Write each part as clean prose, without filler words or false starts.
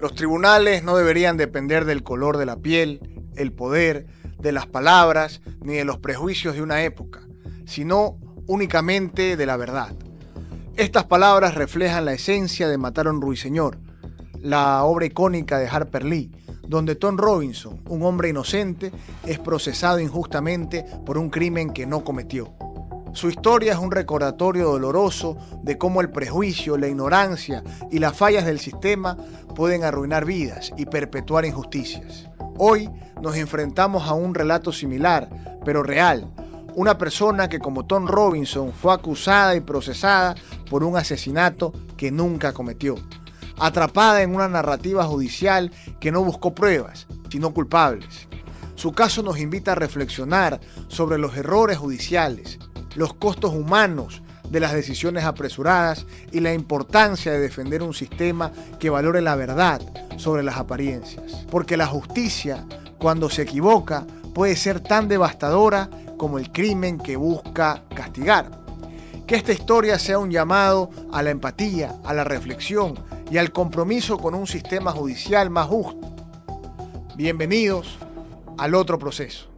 Los tribunales no deberían depender del color de la piel, el poder, de las palabras, ni de los prejuicios de una época, sino únicamente de la verdad. Estas palabras reflejan la esencia de Matar a un ruiseñor, la obra icónica de Harper Lee, donde Tom Robinson, un hombre inocente, es procesado injustamente por un crimen que no cometió. Su historia es un recordatorio doloroso de cómo el prejuicio, la ignorancia y las fallas del sistema pueden arruinar vidas y perpetuar injusticias. Hoy nos enfrentamos a un relato similar, pero real. Una persona que, como Tom Robinson, fue acusada y procesada por un asesinato que nunca cometió. Atrapada en una narrativa judicial que no buscó pruebas, sino culpables. Su caso nos invita a reflexionar sobre los errores judiciales, los costos humanos de las decisiones apresuradas y la importancia de defender un sistema que valore la verdad sobre las apariencias. Porque la justicia, cuando se equivoca, puede ser tan devastadora como el crimen que busca castigar. Que esta historia sea un llamado a la empatía, a la reflexión y al compromiso con un sistema judicial más justo. Bienvenidos al otro proceso.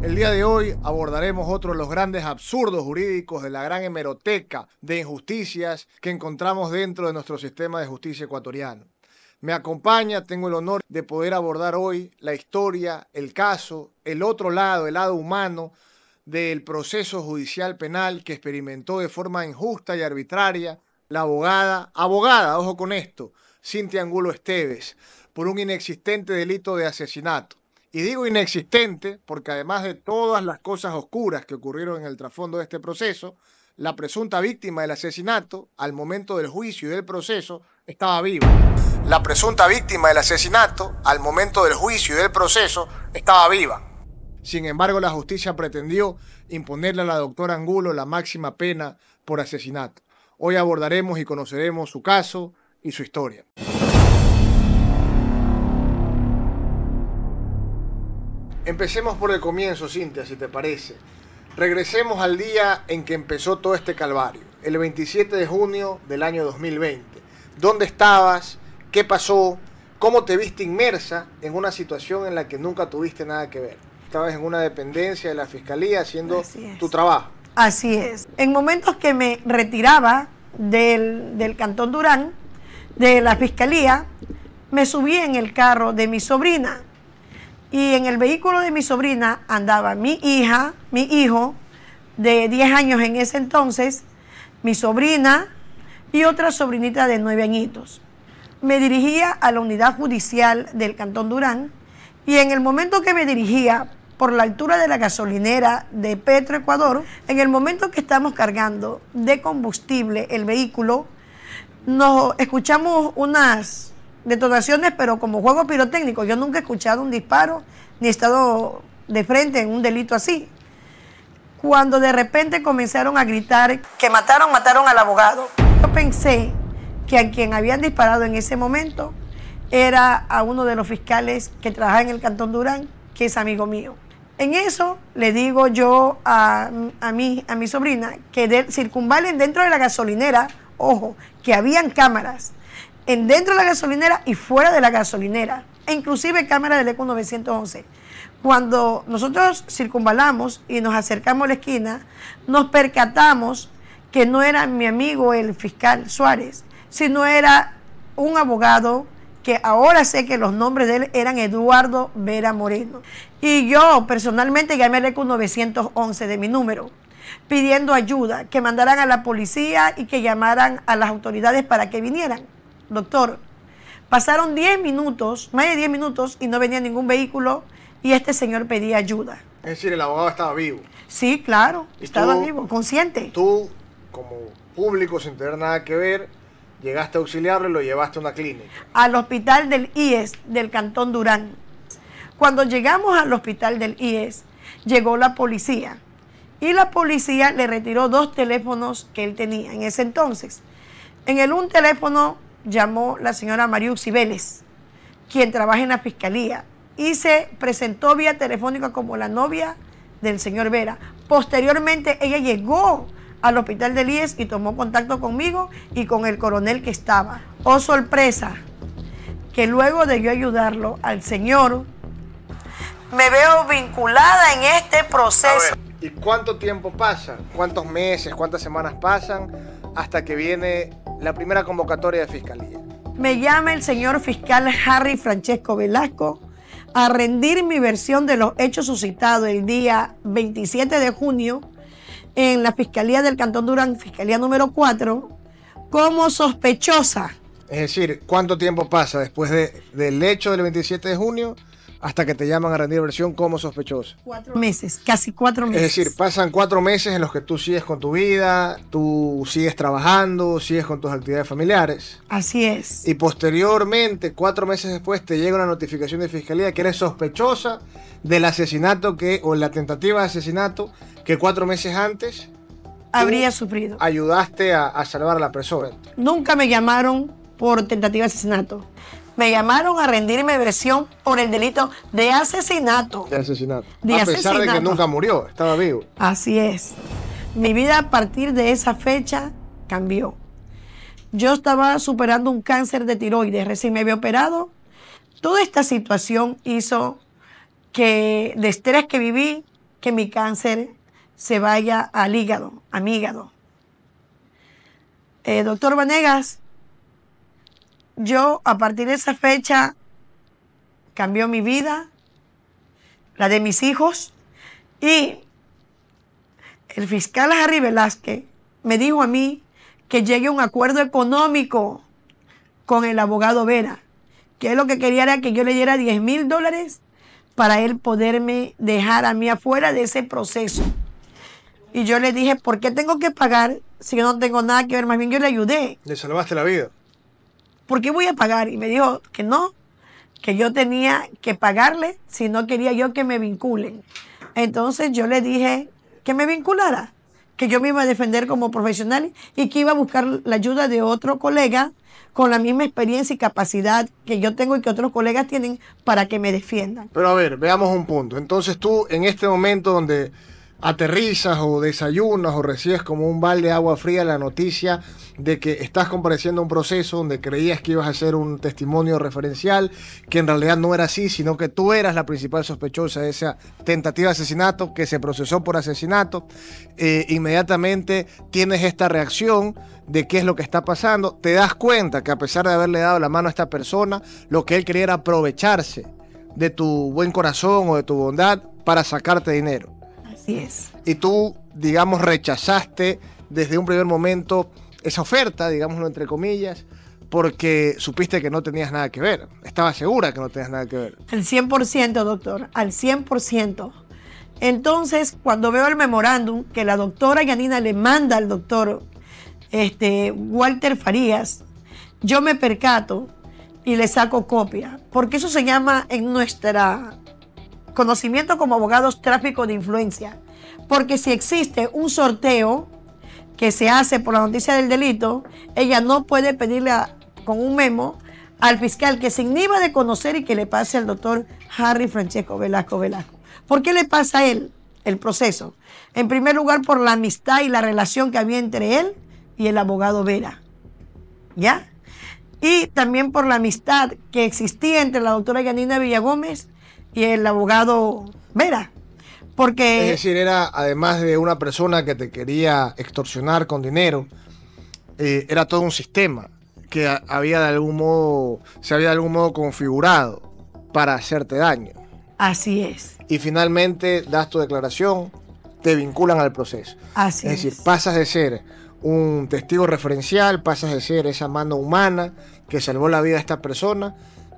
El día de hoy abordaremos otro de los grandes absurdos jurídicos de la gran hemeroteca de injusticias que encontramos dentro de nuestro sistema de justicia ecuatoriano. Me acompaña, tengo el honor de poder abordar hoy la historia, el caso, el otro lado, el lado humano del proceso judicial penal que experimentó de forma injusta y arbitraria la abogada, ojo con esto, Cynthia Angulo Esteves, por un inexistente delito de asesinato. Y digo inexistente porque además de todas las cosas oscuras que ocurrieron en el trasfondo de este proceso, la presunta víctima del asesinato, al momento del juicio y del proceso, estaba viva. La presunta víctima del asesinato, al momento del juicio y del proceso, estaba viva. Sin embargo, la justicia pretendió imponerle a la doctora Angulo la máxima pena por asesinato. Hoy abordaremos y conoceremos su caso y su historia. Empecemos por el comienzo, Cynthia, si te parece. Regresemos al día en que empezó todo este calvario, el 27 de junio del año 2020. ¿Dónde estabas? ¿Qué pasó? ¿Cómo te viste inmersa en una situación en la que nunca tuviste nada que ver? Estabas en una dependencia de la Fiscalía haciendo tu trabajo. Así es. En momentos que me retiraba del Cantón Durán, de la Fiscalía, me subí en el carro de mi sobrina. Y en el vehículo de mi sobrina andaba mi hijo de 10 años en ese entonces, mi sobrina y otra sobrinita de 9 añitos. Me dirigía a la unidad judicial del Cantón Durán y en el momento que me dirigía por la altura de la gasolinera de Petroecuador, en el momento que estamos cargando de combustible el vehículo, nos escuchamos unas detonaciones, pero como juego pirotécnico. Yo nunca he escuchado un disparo ni he estado de frente en un delito así. Cuando de repente comenzaron a gritar que mataron al abogado. Yo pensé que a quien habían disparado en ese momento era a uno de los fiscales que trabaja en el Cantón Durán, que es amigo mío. En eso le digo yo a mi sobrina que circunvalen dentro de la gasolinera, ojo, que habían cámaras dentro de la gasolinera y fuera de la gasolinera, e inclusive cámara del ECU 911. Cuando nosotros circunvalamos y nos acercamos a la esquina, nos percatamos que no era mi amigo el fiscal Suárez, sino era un abogado que ahora sé que los nombres de él eran Eduardo Vera Moreno. Y yo personalmente llamé al ECU 911 de mi número, pidiendo ayuda, que mandaran a la policía y que llamaran a las autoridades para que vinieran. Doctor, pasaron 10 minutos, más de 10 minutos, y no venía ningún vehículo y este señor pedía ayuda. Es decir, el abogado estaba vivo. Sí, claro, estaba vivo, consciente. Tú, como público, sin tener nada que ver, llegaste a auxiliarlo y lo llevaste a una clínica. Al hospital del IES del Cantón Durán. Cuando llegamos al hospital del IES, llegó la policía. Y la policía le retiró 2 teléfonos que él tenía en ese entonces. En el un teléfono llamó la señora Mariuxi Vélez, quien trabaja en la Fiscalía, y se presentó vía telefónica como la novia del señor Vera. Posteriormente, ella llegó al hospital del IES y tomó contacto conmigo y con el coronel que estaba. Oh, sorpresa, que luego de yo ayudarlo al señor, me veo vinculada en este proceso. ¿Y cuánto tiempo pasa? ¿Cuántos meses, cuántas semanas pasan hasta que viene la primera convocatoria de fiscalía? Me llama el señor fiscal Harry Francesco Velasco a rendir mi versión de los hechos suscitados el día 27 de junio en la Fiscalía del Cantón Durán, Fiscalía número 4, como sospechosa. Es decir, ¿cuánto tiempo pasa después del hecho del 27 de junio hasta que te llaman a rendir versión como sospechosa? 4 meses, casi 4 meses. Es decir, pasan 4 meses en los que tú sigues con tu vida, tú sigues trabajando, sigues con tus actividades familiares. Así es. Y posteriormente, 4 meses después, te llega una notificación de fiscalía que eres sospechosa del asesinato o la tentativa de asesinato que 4 meses antes habría sufrido. Ayudaste a salvar a la persona. Nunca me llamaron por tentativa de asesinato. Me llamaron a rendirme versión por el delito de asesinato. De asesinato. De a pesar asesinato. de que nunca murió, estaba vivo. Así es. Mi vida a partir de esa fecha cambió. Yo estaba superando un cáncer de tiroides, recién me había operado. Toda esta situación hizo que, de estrés que viví, que mi cáncer se vaya al hígado, a mi hígado. Doctor Vanegas, yo a partir de esa fecha cambió mi vida, la de mis hijos, y el fiscal Harry Velázquez me dijo a mí que llegue a un acuerdo económico con el abogado Vera, que él lo que quería era que yo le diera $10,000 para él poderme dejar a mí afuera de ese proceso. Y yo le dije, ¿por qué tengo que pagar si yo no tengo nada que ver? Más bien yo le ayudé. Le salvaste la vida. ¿Por qué voy a pagar? Y me dijo que no, que yo tenía que pagarle si no quería yo que me vinculen. Entonces yo le dije que me vinculara, que yo me iba a defender como profesional y que iba a buscar la ayuda de otro colega con la misma experiencia y capacidad que yo tengo y que otros colegas tienen para que me defiendan. Pero a ver, veamos un punto. Entonces tú, en este momento donde aterrizas o desayunas o recibes como un balde de agua fría la noticia de que estás compareciendo a un proceso donde creías que ibas a hacer un testimonio referencial, que en realidad no era así, sino que tú eras la principal sospechosa de esa tentativa de asesinato que se procesó por asesinato, inmediatamente tienes esta reacción de qué es lo que está pasando, te das cuenta que a pesar de haberle dado la mano a esta persona, lo que él quería era aprovecharse de tu buen corazón o de tu bondad para sacarte dinero. Así es. Y tú, digamos, rechazaste desde un primer momento esa oferta, digámoslo entre comillas, porque supiste que no tenías nada que ver. Estabas segura que no tenías nada que ver. Al 100%, doctor, al 100%. Entonces, cuando veo el memorándum que la doctora Yanina le manda al doctor Walter Farías, yo me percato y le saco copia, porque eso se llama en nuestra conocimiento como abogados tráfico de influencia, porque si existe un sorteo que se hace por la noticia del delito, ella no puede pedirle con un memo al fiscal que se inhiba de conocer y que le pase al doctor Harry Francesco Velasco. ¿Por qué le pasa a él el proceso? En primer lugar, por la amistad y la relación que había entre él y el abogado Vera, ¿ya? Y también por la amistad que existía entre la doctora Yanina Villagómez y el abogado Vera. Porque, es decir, era además de una persona que te quería extorsionar con dinero, era todo un sistema que había de algún modo, se había de algún modo configurado para hacerte daño. Así es. Y finalmente das tu declaración, te vinculan al proceso. Así es decir, pasas de ser un testigo referencial, pasas de ser esa mano humana que salvó la vida de esta persona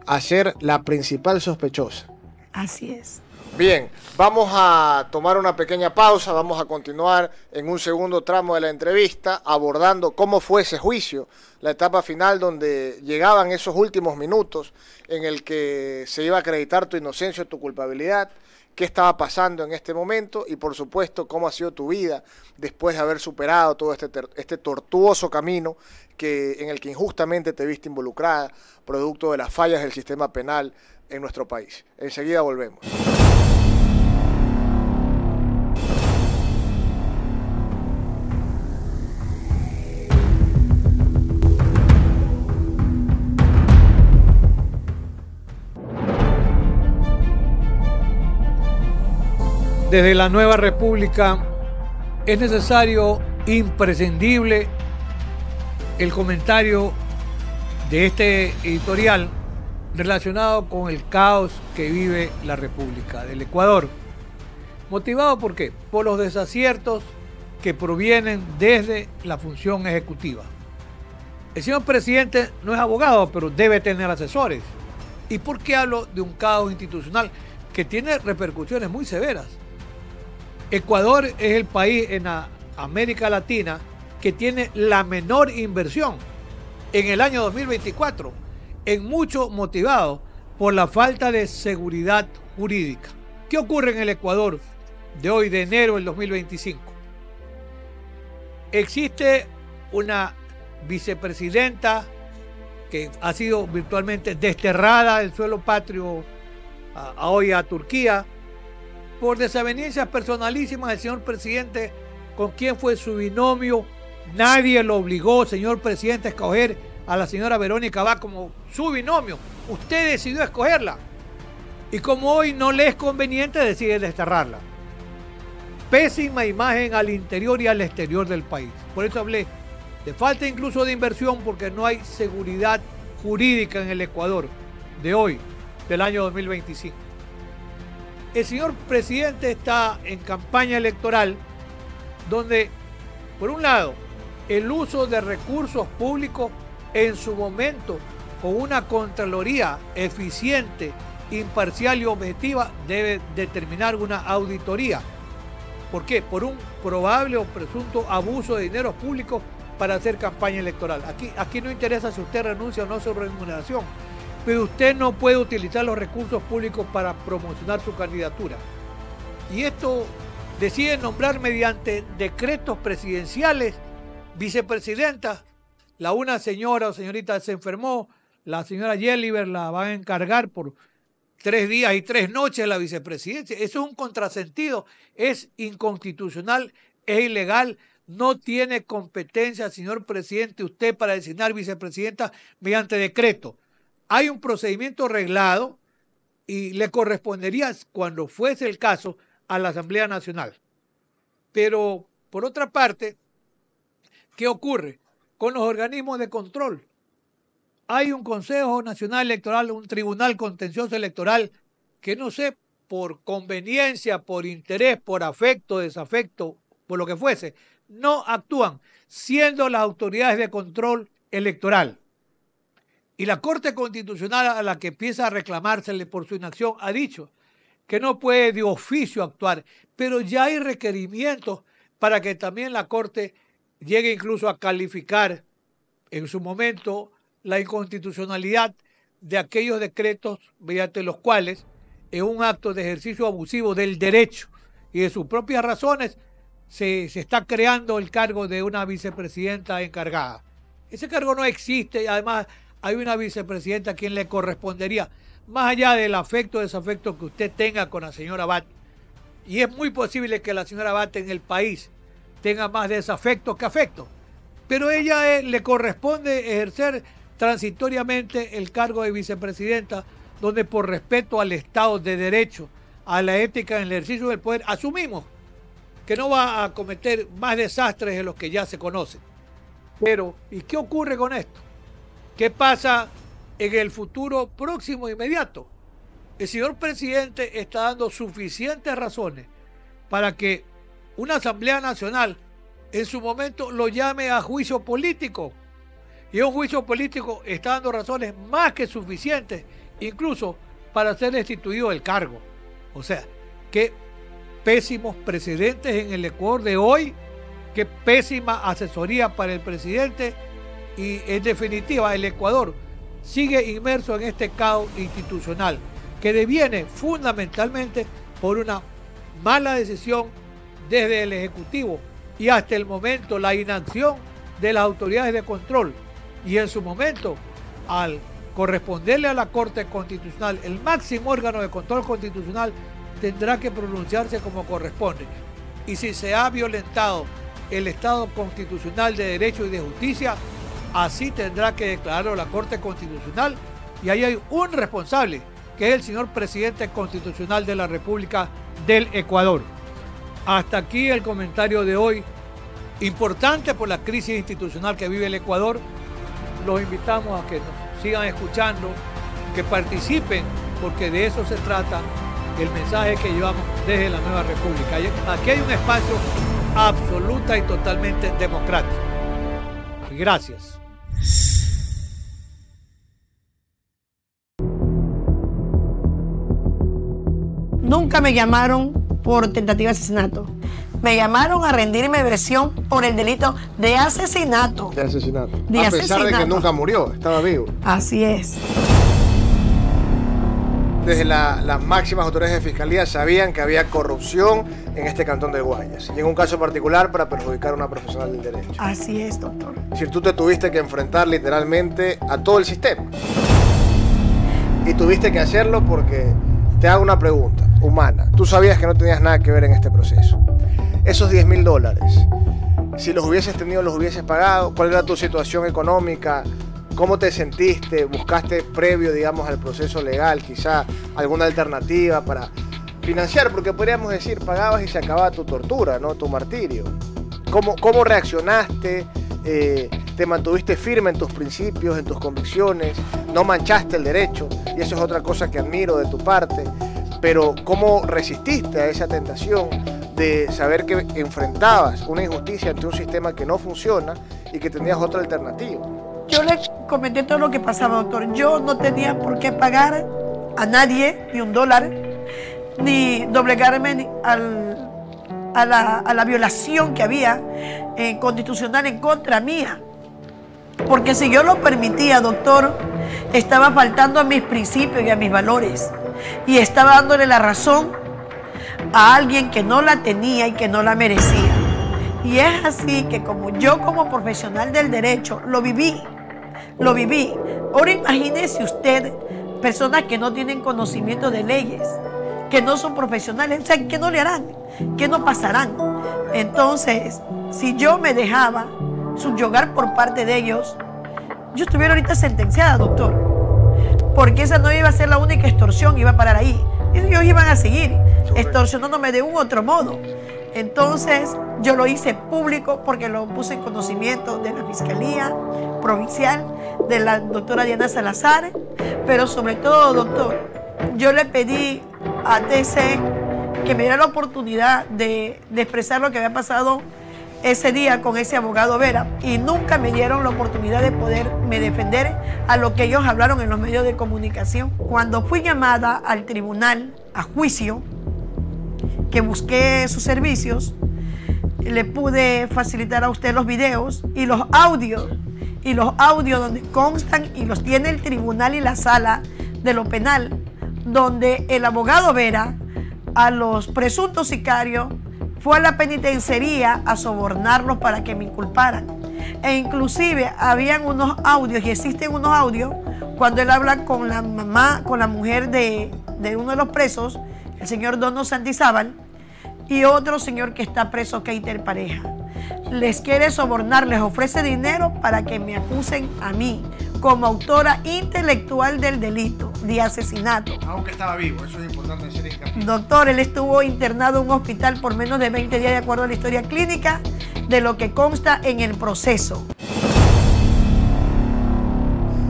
a ser la principal sospechosa. Así es. Bien, vamos a tomar una pequeña pausa, vamos a continuar en un segundo tramo de la entrevista abordando cómo fue ese juicio, la etapa final donde llegaban esos últimos minutos en el que se iba a acreditar tu inocencia o tu culpabilidad, qué estaba pasando en este momento y por supuesto cómo ha sido tu vida después de haber superado todo este tortuoso camino en el que injustamente te viste involucrada, producto de las fallas del sistema penal en nuestro país. Enseguida volvemos. Desde la nueva república es necesario, imprescindible, el comentario de este editorial relacionado con el caos que vive la República del Ecuador. ¿Motivado por qué? Por los desaciertos que provienen desde la función ejecutiva. El señor presidente no es abogado, pero debe tener asesores. ¿Y por qué hablo de un caos institucional que tiene repercusiones muy severas? Ecuador es el país en América Latina que tiene la menor inversión en el año 2024, en mucho motivado por la falta de seguridad jurídica. ¿Qué ocurre en el Ecuador de hoy, de enero del 2025? Existe una vicepresidenta que ha sido virtualmente desterrada del suelo patrio hoy a Turquía por desavenencias personalísimas del señor presidente con quien fue su binomio. Nadie lo obligó, señor presidente, a escoger a la señora Verónica Abad como su binomio. Usted decidió escogerla. Y como hoy no le es conveniente, decide desterrarla. Pésima imagen al interior y al exterior del país. Por eso hablé de falta incluso de inversión, porque no hay seguridad jurídica en el Ecuador de hoy, del año 2025. El señor presidente está en campaña electoral donde, por un lado, el uso de recursos públicos en su momento con una Contraloría eficiente, imparcial y objetiva debe determinar una auditoría. ¿Por qué? Por un probable o presunto abuso de dinero público para hacer campaña electoral. Aquí no interesa si usted renuncia o no a su remuneración, pero usted no puede utilizar los recursos públicos para promocionar su candidatura. Y esto decide nombrar mediante decretos presidenciales vicepresidentas. Una señora o señorita se enfermó, la señora Yeliver la van a encargar por 3 días y 3 noches la vicepresidencia. Eso es un contrasentido, es inconstitucional, es ilegal. No tiene competencia, señor presidente, usted para designar vicepresidenta mediante decreto. Hay un procedimiento reglado y le correspondería, cuando fuese el caso, a la Asamblea Nacional. Pero, por otra parte, ¿qué ocurre con los organismos de control? Hay un Consejo Nacional Electoral, un Tribunal Contencioso Electoral que, no sé, por conveniencia, por interés, por afecto, desafecto, por lo que fuese, no actúan, siendo las autoridades de control electoral. Y la Corte Constitucional, a la que empieza a reclamársele por su inacción, ha dicho que no puede de oficio actuar, pero ya hay requerimientos para que también la Corte llegue incluso a calificar en su momento la inconstitucionalidad de aquellos decretos mediante los cuales, en un acto de ejercicio abusivo del derecho y de sus propias razones, se está creando el cargo de una vicepresidenta encargada. Ese cargo no existe y además hay una vicepresidenta a quien le correspondería, más allá del afecto o desafecto que usted tenga con la señora Abad. Y es muy posible que la señora Abad en el país tenga más desafecto que afecto, pero ella le corresponde ejercer transitoriamente el cargo de vicepresidenta, donde por respeto al Estado de Derecho, a la ética en el ejercicio del poder, asumimos que no va a cometer más desastres de los que ya se conocen. Pero, ¿y qué ocurre con esto? ¿Qué pasa en el futuro próximo e inmediato? El señor presidente está dando suficientes razones para que una Asamblea Nacional en su momento lo llame a juicio político. Y un juicio político está dando razones más que suficientes, incluso para ser destituido del cargo. O sea, qué pésimos precedentes en el Ecuador de hoy, qué pésima asesoría para el presidente y, en definitiva, el Ecuador sigue inmerso en este caos institucional que deviene fundamentalmente por una mala decisión desde el Ejecutivo y hasta el momento la inacción de las autoridades de control. Y en su momento, al corresponderle a la Corte Constitucional, el máximo órgano de control constitucional tendrá que pronunciarse como corresponde. Y si se ha violentado el Estado constitucional de derecho y de justicia, así tendrá que declararlo la Corte Constitucional. Y ahí hay un responsable, que es el señor presidente constitucional de la República del Ecuador. Hasta aquí el comentario de hoy, importante por la crisis institucional que vive el Ecuador. Los invitamos a que nos sigan escuchando, que participen, porque de eso se trata el mensaje que llevamos desde la nueva república. Aquí hay un espacio absoluta y totalmente democrático. Gracias. Nunca me llamaron por tentativa de asesinato. Me llamaron a rendirme versión por el delito de asesinato. De asesinato. De a pesar de que nunca murió, estaba vivo. Así es. Desde las máximas autoridades de fiscalía sabían que había corrupción en este cantón de Guayas. Y en un caso particular para perjudicar a una profesional del derecho. Así es, doctor. Es decir, tú te tuviste que enfrentar literalmente a todo el sistema. Y tuviste que hacerlo porque te hago una pregunta humana. Tú sabías que no tenías nada que ver en este proceso. Esos $10.000, si los hubieses tenido, los hubieses pagado. ¿Cuál era tu situación económica? ¿Cómo te sentiste? ¿Buscaste previo, digamos, al proceso legal, quizá alguna alternativa para financiar? Porque podríamos decir, pagabas y se acababa tu tortura, ¿no? Tu martirio. ¿Cómo reaccionaste? ¿Te mantuviste firme en tus principios, en tus convicciones? ¿No manchaste el derecho? Y eso es otra cosa que admiro de tu parte. Pero ¿cómo resististe a esa tentación de saber que enfrentabas una injusticia ante un sistema que no funciona y que tenías otra alternativa? Yo le comenté todo lo que pasaba, doctor. Yo no tenía por qué pagar a nadie ni $1, ni doblegarme a la violación que había constitucional en contra mía. Porque si yo lo permitía, doctor, estaba faltando a mis principios y a mis valores. Y estaba dándole la razón a alguien que no la tenía y que no la merecía. Y es así que como profesional del derecho lo viví. Ahora imagínese usted personas que no tienen conocimiento de leyes, que no son profesionales, o sea, ¿qué no le harán? ¿Qué no pasarán? Entonces, si yo me dejaba subyugar por parte de ellos, yo estuviera ahorita sentenciada, doctor. Porque esa no iba a ser la única extorsión, iba a parar ahí. Ellos iban a seguir extorsionándome de un otro modo. Entonces, yo lo hice público porque lo puse en conocimiento de la Fiscalía Provincial, de la doctora Diana Salazar, pero sobre todo, doctor, yo le pedí a TC que me diera la oportunidad de expresar lo que había pasado ese día con ese abogado Vera, y nunca me dieron la oportunidad de poderme defender a lo que ellos hablaron en los medios de comunicación. Cuando fui llamada al tribunal a juicio, que busqué sus servicios, le pude facilitar a usted los videos y los audios donde constan y los tiene el tribunal y la sala de lo penal, donde el abogado Vera a los presuntos sicarios fue a la penitenciaría a sobornarlos para que me inculparan. E inclusive habían unos audios, y existen unos audios, cuando él habla con la mamá, con la mujer de uno de los presos, el señor Dono Santizábal, y otro señor que está preso, Keiter Pareja. Les quiere sobornar, les ofrece dinero para que me acusen a mí como autora intelectual del delito de asesinato. Aunque estaba vivo, eso es importante decir hincapié. Doctor, él estuvo internado en un hospital por menos de 20 días de acuerdo a la historia clínica, de lo que consta en el proceso.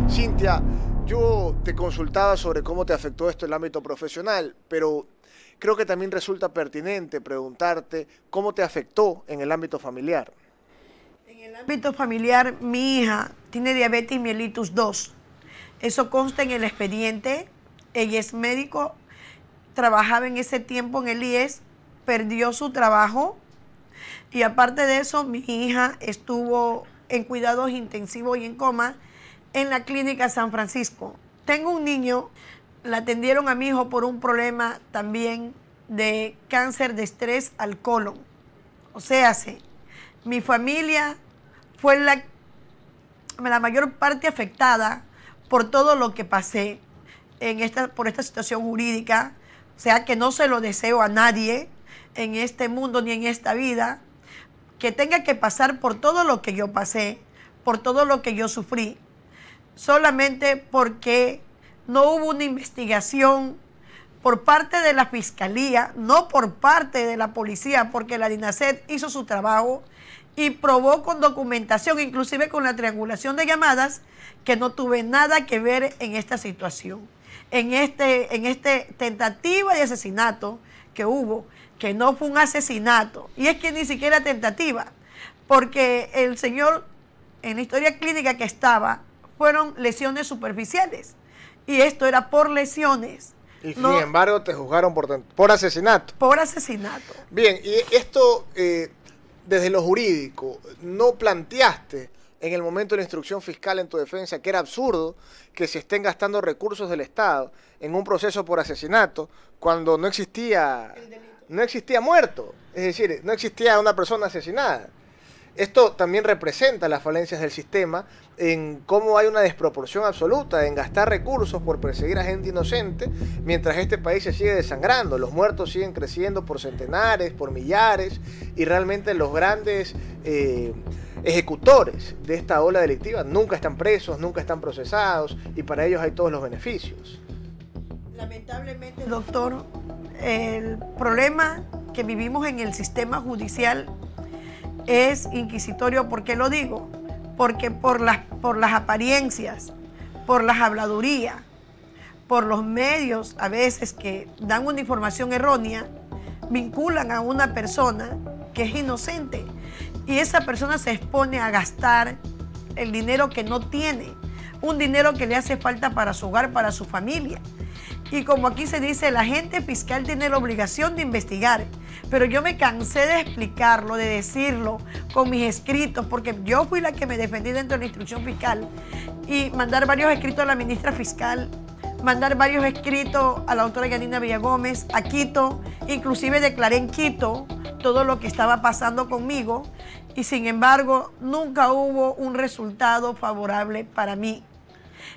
Cintia, yo te consultaba sobre cómo te afectó esto en el ámbito profesional, pero creo que también resulta pertinente preguntarte cómo te afectó en el ámbito familiar. En el ámbito familiar, mi hija tiene diabetes mellitus 2. Eso consta en el expediente. Ella es médico, trabajaba en ese tiempo en el IES, perdió su trabajo, y aparte de eso, mi hija estuvo en cuidados intensivos y en coma en la clínica San Francisco. Tengo un niño, la atendieron a mi hijo por un problema también de cáncer de estrés al colon. O sea, mi familia fue la mayor parte afectada por todo lo que pasé por esta situación jurídica. O sea, que no se lo deseo a nadie en este mundo ni en esta vida, que tenga que pasar por todo lo que yo pasé, por todo lo que yo sufrí, solamente porque no hubo una investigación, por parte de la Fiscalía, no por parte de la policía, porque la DINASED hizo su trabajo y probó con documentación, inclusive con la triangulación de llamadas, que no tuve nada que ver en esta situación, en este tentativa de asesinato que hubo, que no fue un asesinato, y es que ni siquiera tentativa, porque el señor, en la historia clínica que estaba, fueron lesiones superficiales, y esto era por lesiones. Y sin embargo te juzgaron por asesinato. Por asesinato. Bien, y esto, desde lo jurídico, ¿no planteaste en el momento de la instrucción fiscal en tu defensa que era absurdo que se estén gastando recursos del Estado en un proceso por asesinato cuando no existía muerto? Es decir, no existía una persona asesinada. Esto también representa las falencias del sistema en cómo hay una desproporción absoluta en gastar recursos por perseguir a gente inocente mientras este país se sigue desangrando. Los muertos siguen creciendo por centenares, por millares, y realmente los grandes ejecutores de esta ola delictiva nunca están presos, nunca están procesados, y para ellos hay todos los beneficios. Lamentablemente, doctor, el problema que vivimos en el sistema judicial es inquisitorio. ¿Por qué lo digo? Porque por las apariencias, por las habladurías, por los medios a veces que dan una información errónea, vinculan a una persona que es inocente, y esa persona se expone a gastar el dinero que no tiene, un dinero que le hace falta para su hogar, para su familia. Y como aquí se dice, la agente fiscal tiene la obligación de investigar, pero yo me cansé de explicarlo, de decirlo con mis escritos, porque yo fui la que me defendí dentro de la instrucción fiscal, y mandar varios escritos a la ministra fiscal, mandar varios escritos a la doctora Yanina Villagómez, a Quito, inclusive declaré en Quito todo lo que estaba pasando conmigo, y sin embargo nunca hubo un resultado favorable para mí.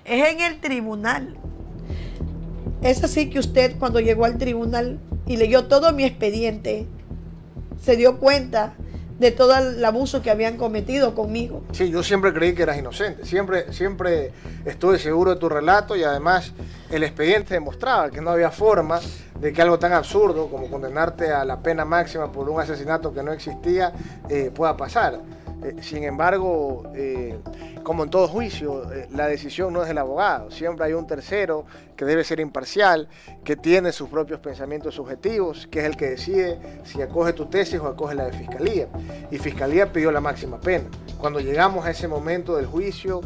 Es en el tribunal. Es así que usted, cuando llegó al tribunal y leyó todo mi expediente, se dio cuenta de todo el abuso que habían cometido conmigo. Sí, yo siempre creí que eras inocente, siempre estuve seguro de tu relato, y además el expediente demostraba que no había forma de que algo tan absurdo como condenarte a la pena máxima por un asesinato que no existía pueda pasar. Sin embargo, como en todo juicio, la decisión no es del abogado. Siempre hay un tercero que debe ser imparcial, que tiene sus propios pensamientos subjetivos, que es el que decide si acoge tu tesis o acoge la de Fiscalía. Y Fiscalía pidió la máxima pena. Cuando llegamos a ese momento del juicio,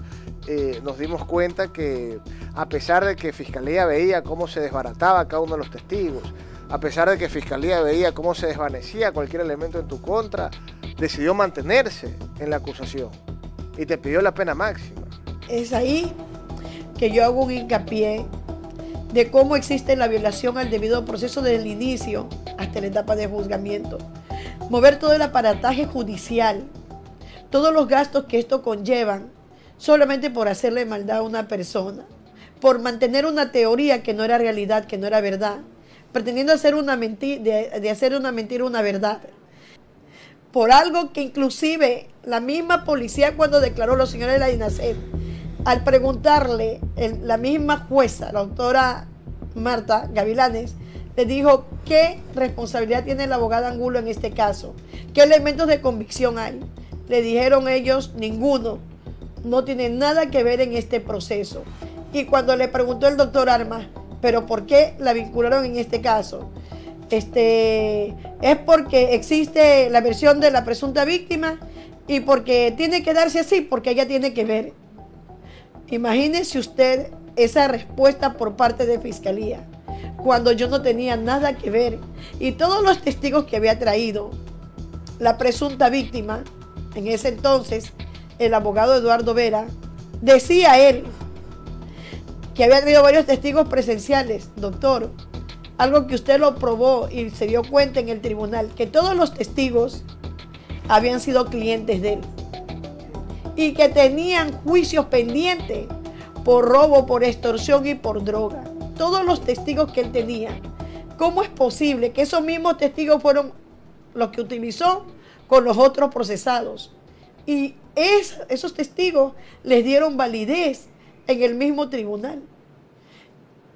nos dimos cuenta que, a pesar de que Fiscalía veía cómo se desbarataba cada uno de los testigos, a pesar de que Fiscalía veía cómo se desvanecía cualquier elemento en tu contra, decidió mantenerse en la acusación y te pidió la pena máxima. Es ahí que yo hago un hincapié de cómo existe la violación al debido proceso desde el inicio hasta la etapa de juzgamiento. Mover todo el aparataje judicial, todos los gastos que esto conllevan, solamente por hacerle maldad a una persona, por mantener una teoría que no era realidad, que no era verdad, pretendiendo hacer de hacer una mentira una verdad. Por algo que inclusive la misma policía, cuando declaró los señores de la DINASED, al preguntarle, la misma jueza, la doctora Marta Gavilanes, le dijo qué responsabilidad tiene la abogada Angulo en este caso, qué elementos de convicción hay. Le dijeron ellos, ninguno, no tiene nada que ver en este proceso. Y cuando le preguntó el doctor Armas, ¿pero por qué la vincularon en este caso? Es porque existe la versión de la presunta víctima y porque tiene que darse así, porque ella tiene que ver. Imagínese usted esa respuesta por parte de Fiscalía, cuando yo no tenía nada que ver. Y todos los testigos que había traído la presunta víctima, en ese entonces, el abogado Eduardo Vera, decía él que había traído varios testigos presenciales, doctor. Algo que usted lo probó y se dio cuenta en el tribunal, que todos los testigos habían sido clientes de él y que tenían juicios pendientes por robo, por extorsión y por droga. Todos los testigos que él tenía. ¿Cómo es posible que esos mismos testigos fueron los que utilizó con los otros procesados? Y esos testigos les dieron validez en el mismo tribunal.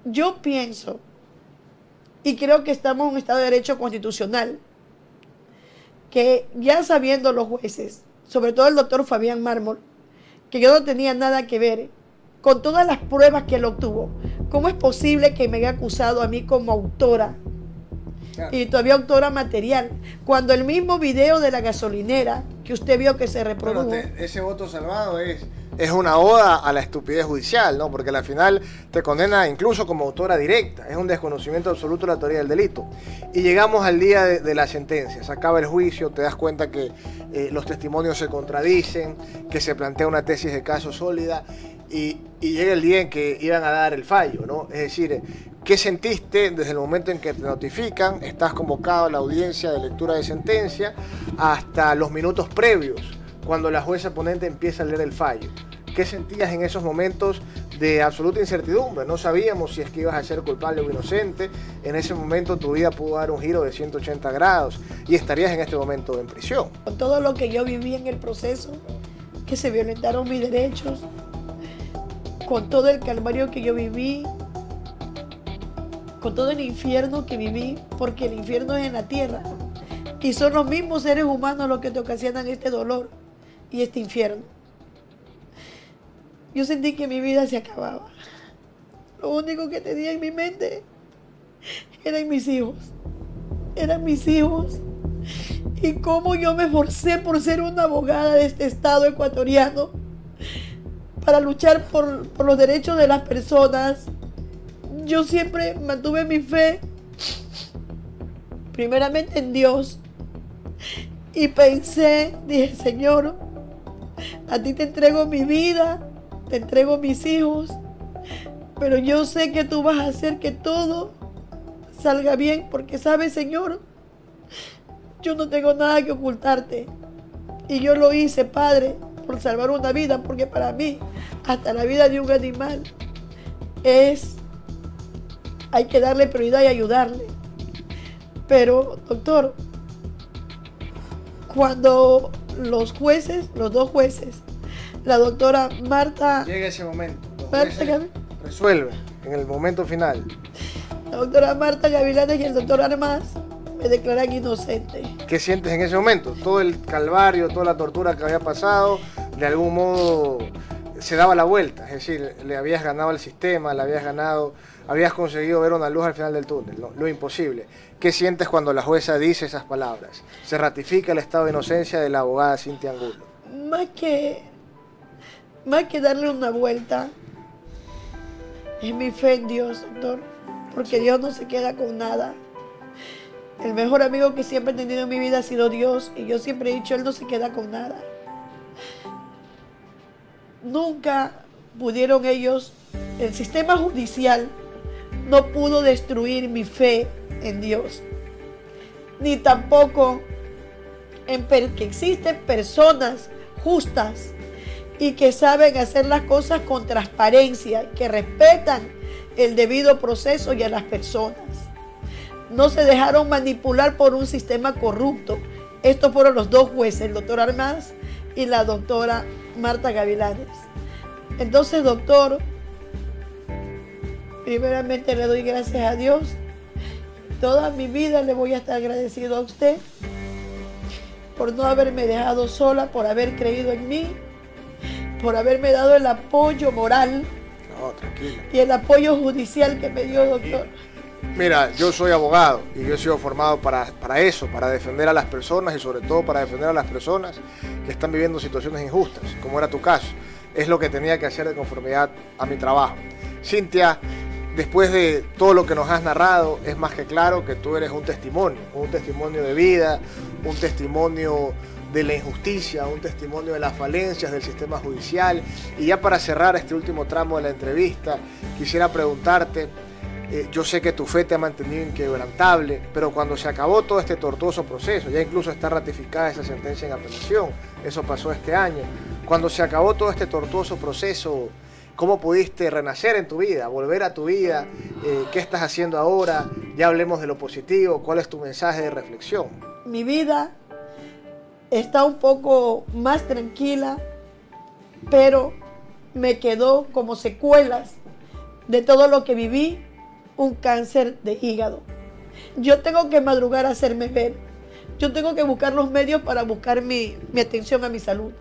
Yo pienso Y creo que estamos en un Estado de Derecho constitucional, que ya sabiendo los jueces, sobre todo el doctor Fabián Mármol, que yo no tenía nada que ver con todas las pruebas que él obtuvo, ¿cómo es posible que me haya acusado a mí como autora? Claro. Y todavía autora material, cuando el mismo video de la gasolinera que usted vio que se reprodujo. Bueno, ese voto salvado es una oda a la estupidez judicial, ¿no? Porque al final te condena incluso como autora directa. Es un desconocimiento absoluto de la teoría del delito. Y llegamos al día de la sentencia. Se acaba el juicio, te das cuenta que los testimonios se contradicen, que se plantea una tesis de caso sólida y llega el día en que iban a dar el fallo, ¿no? Es decir, ¿qué sentiste desde el momento en que te notifican? Estás convocado a la audiencia de lectura de sentencia hasta los minutos previos, cuando la jueza ponente empieza a leer el fallo. ¿Qué sentías en esos momentos de absoluta incertidumbre? No sabíamos si es que ibas a ser culpable o inocente. En ese momento tu vida pudo dar un giro de 180 grados y estarías en este momento en prisión. Con todo lo que yo viví en el proceso, que se violentaron mis derechos, con todo el calvario que yo viví, con todo el infierno que viví, porque el infierno es en la tierra y son los mismos seres humanos los que te ocasionan este dolor y este infierno. Yo sentí que mi vida se acababa. Lo único que tenía en mi mente eran mis hijos. Eran mis hijos. Y cómo yo me esforcé por ser una abogada de este estado ecuatoriano para luchar por los derechos de las personas. Yo siempre mantuve mi fe, primeramente en Dios, y pensé, dije, Señor, a ti te entrego mi vida, te entrego mis hijos, pero yo sé que tú vas a hacer que todo salga bien, porque sabes, Señor, yo no tengo nada que ocultarte, y yo lo hice, Padre, por salvar una vida, porque para mí, hasta la vida de un animal hay que darle prioridad y ayudarle. Pero, doctor, cuando los dos jueces, la doctora Marta... Llega ese momento, resuelve en el momento final. La doctora Marta Gavilanes y el doctor Armas me declaran inocente. ¿Qué sientes en ese momento? Todo el calvario, toda la tortura que había pasado, de algún modo se daba la vuelta. Es decir, le habías ganado al sistema, habías conseguido ver una luz al final del túnel, ¿no? Lo imposible. ¿Qué sientes cuando la jueza dice esas palabras? Se ratifica el estado de inocencia de la abogada Cintia Angulo. Más que darle una vuelta, es mi fe en Dios, doctor, porque Dios no se queda con nada. El mejor amigo que siempre he tenido en mi vida ha sido Dios, y yo siempre he dicho, Él no se queda con nada. Nunca pudieron ellos, el sistema judicial no pudo destruir mi fe en Dios, ni tampoco en que existen personas justas y que saben hacer las cosas con transparencia, que respetan el debido proceso y a las personas. No se dejaron manipular por un sistema corrupto. Estos fueron los dos jueces, el doctor Armas y la doctora Marta Gavilanes. Entonces, doctor, primeramente le doy gracias a Dios. Toda mi vida le voy a estar agradecido a usted por no haberme dejado sola, por haber creído en mí, por haberme dado el apoyo moral y el apoyo judicial que me dio, doctor. Mira, yo soy abogado y yo he sido formado para eso, para defender a las personas y sobre todo para defender a las personas que están viviendo situaciones injustas, como era tu caso. Es lo que tenía que hacer de conformidad a mi trabajo. Cintia, después de todo lo que nos has narrado, es más que claro que tú eres un testimonio de vida, un testimonio de la injusticia, un testimonio de las falencias del sistema judicial. Y ya para cerrar este último tramo de la entrevista, quisiera preguntarte, yo sé que tu fe te ha mantenido inquebrantable, pero cuando se acabó todo este tortuoso proceso, ya incluso está ratificada esa sentencia en apelación, eso pasó este año, cuando se acabó todo este tortuoso proceso, ¿cómo pudiste renacer en tu vida, volver a tu vida? ¿Qué estás haciendo ahora? Ya hablemos de lo positivo, ¿cuál es tu mensaje de reflexión? Mi vida está un poco más tranquila, pero me quedó como secuelas de todo lo que viví, un cáncer de hígado. Yo tengo que madrugar a hacerme ver. Yo tengo que buscar los medios para buscar mi atención a mi salud.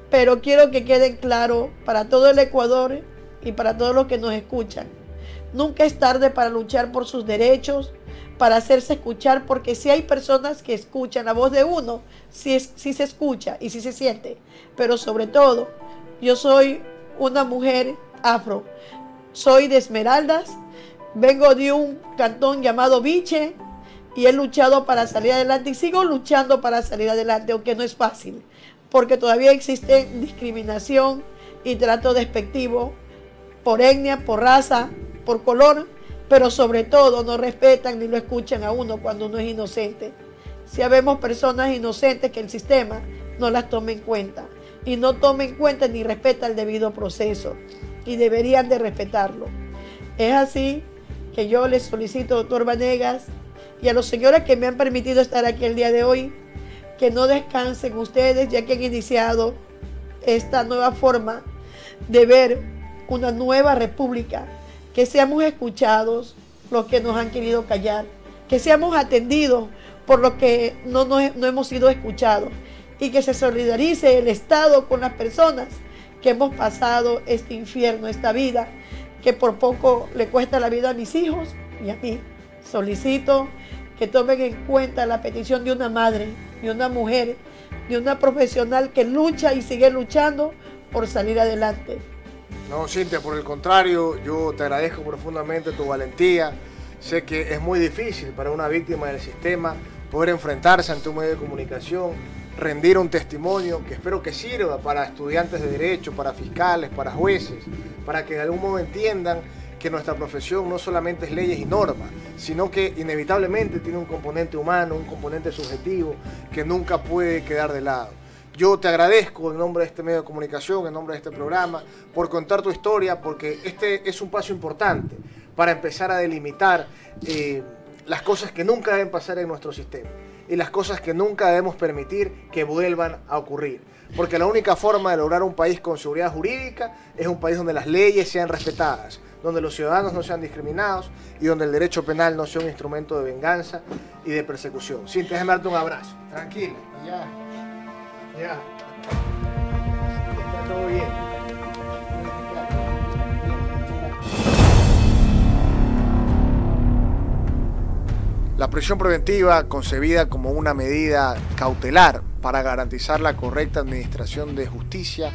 Pero quiero que quede claro para todo el Ecuador y para todos los que nos escuchan. Nunca es tarde para luchar por sus derechos, para hacerse escuchar, porque si hay personas que escuchan la voz de uno, sí se escucha y sí se siente. Pero sobre todo, yo soy una mujer afro. Soy de Esmeraldas, vengo de un cantón llamado Viche y he luchado para salir adelante y sigo luchando para salir adelante, aunque no es fácil, porque todavía existe discriminación y trato despectivo por etnia, por raza, por color, pero sobre todo no respetan ni lo escuchan a uno cuando uno es inocente. Si habemos personas inocentes que el sistema no las tome en cuenta y no tome en cuenta ni respeta el debido proceso, y deberían de respetarlo. Es así que yo les solicito, doctor Vanegas, y a los señores que me han permitido estar aquí el día de hoy, que no descansen ustedes, ya que han iniciado esta nueva forma de ver una nueva república, que seamos escuchados los que nos han querido callar, que seamos atendidos por los que no hemos sido escuchados, y que se solidarice el Estado con las personas que hemos pasado este infierno, esta vida, que por poco le cuesta la vida a mis hijos y a mí. Solicito que tomen en cuenta la petición de una madre, de una mujer, de una profesional que lucha y sigue luchando por salir adelante. No, Cintia, por el contrario, yo te agradezco profundamente tu valentía. Sé que es muy difícil para una víctima del sistema poder enfrentarse ante un medio de comunicación, rendir un testimonio que espero que sirva para estudiantes de derecho, para fiscales, para jueces, para que de algún modo entiendan que nuestra profesión no solamente es leyes y normas, sino que inevitablemente tiene un componente humano, un componente subjetivo que nunca puede quedar de lado. Yo te agradezco en nombre de este medio de comunicación, en nombre de este programa, por contar tu historia, porque este es un paso importante para empezar a delimitar las cosas que nunca deben pasar en nuestro sistema y las cosas que nunca debemos permitir que vuelvan a ocurrir. Porque la única forma de lograr un país con seguridad jurídica es un país donde las leyes sean respetadas, donde los ciudadanos no sean discriminados y donde el derecho penal no sea un instrumento de venganza y de persecución. Sí, déjame darte un abrazo. Tranquila, ya. Está todo bien. La prisión preventiva, concebida como una medida cautelar para garantizar la correcta administración de justicia,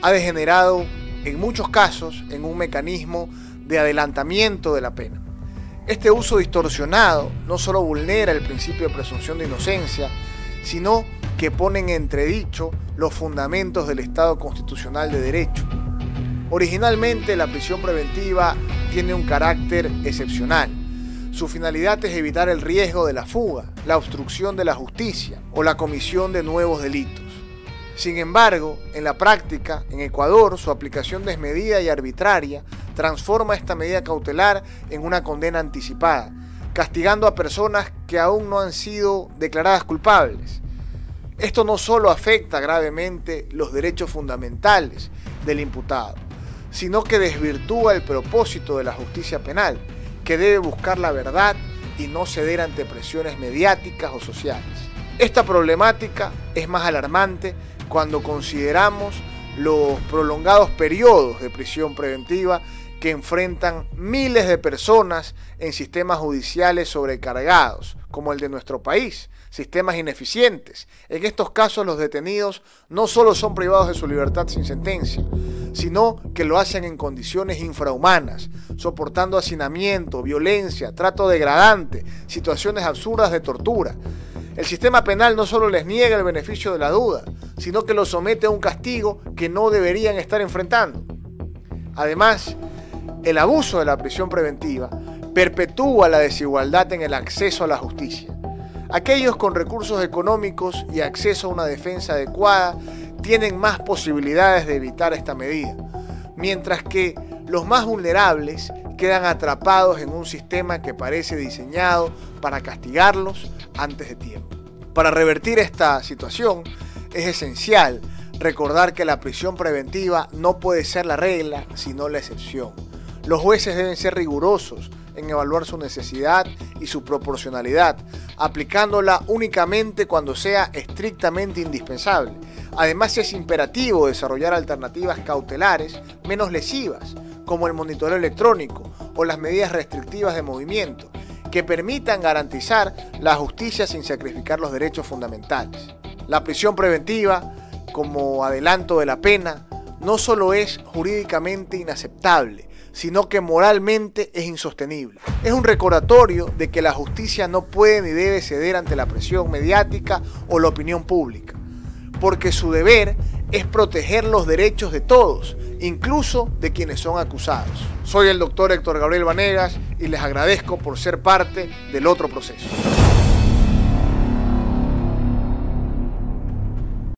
ha degenerado en muchos casos en un mecanismo de adelantamiento de la pena. Este uso distorsionado no solo vulnera el principio de presunción de inocencia, sino que pone en entredicho los fundamentos del Estado constitucional de derecho. Originalmente, la prisión preventiva tiene un carácter excepcional. Su finalidad es evitar el riesgo de la fuga, la obstrucción de la justicia o la comisión de nuevos delitos. Sin embargo, en la práctica, en Ecuador, su aplicación desmedida y arbitraria transforma esta medida cautelar en una condena anticipada, castigando a personas que aún no han sido declaradas culpables. Esto no solo afecta gravemente los derechos fundamentales del imputado, sino que desvirtúa el propósito de la justicia penal, que debe buscar la verdad y no ceder ante presiones mediáticas o sociales. Esta problemática es más alarmante cuando consideramos los prolongados periodos de prisión preventiva que enfrentan miles de personas en sistemas judiciales sobrecargados, como el de nuestro país, sistemas ineficientes. En estos casos los detenidos no solo son privados de su libertad sin sentencia, sino que lo hacen en condiciones infrahumanas, soportando hacinamiento, violencia, trato degradante, situaciones absurdas de tortura. El sistema penal no solo les niega el beneficio de la duda, sino que los somete a un castigo que no deberían estar enfrentando. Además, el abuso de la prisión preventiva perpetúa la desigualdad en el acceso a la justicia. Aquellos con recursos económicos y acceso a una defensa adecuada tienen más posibilidades de evitar esta medida, mientras que los más vulnerables quedan atrapados en un sistema que parece diseñado para castigarlos antes de tiempo. Para revertir esta situación es esencial recordar que la prisión preventiva no puede ser la regla, sino la excepción. Los jueces deben ser rigurosos en evaluar su necesidad y su proporcionalidad, aplicándola únicamente cuando sea estrictamente indispensable. Además, es imperativo desarrollar alternativas cautelares menos lesivas, como el monitoreo electrónico o las medidas restrictivas de movimiento, que permitan garantizar la justicia sin sacrificar los derechos fundamentales. La prisión preventiva, como adelanto de la pena, no solo es jurídicamente inaceptable, sino que moralmente es insostenible. Es un recordatorio de que la justicia no puede ni debe ceder ante la presión mediática o la opinión pública, porque su deber es proteger los derechos de todos, incluso de quienes son acusados. Soy el doctor Héctor Gabriel Vanegas y les agradezco por ser parte del otro proceso.